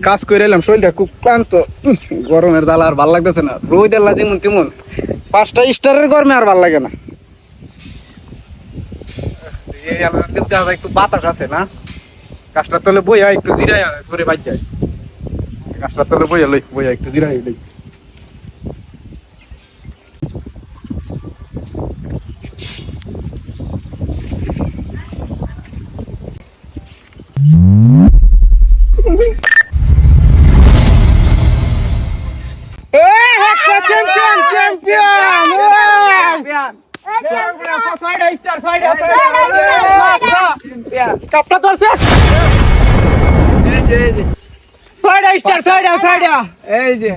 কাজ করে এলাম, শরীরটা খুব ক্লান্ত, গরমের জ্বালা আর ভাল লাগতেছে না। রোদ এলা যেমন তেমন, 5টা স্টারের গরমে আর ভাল লাগে না। একটু বাতাস আছে না, গাছটার তলে বইয়া একটু জিরাই করে বাজ যায়। গাছটার তলে বইয়া একটু জিরাই লই। কাপটা ধরছে, 6টা স্টার, 6টা এই যে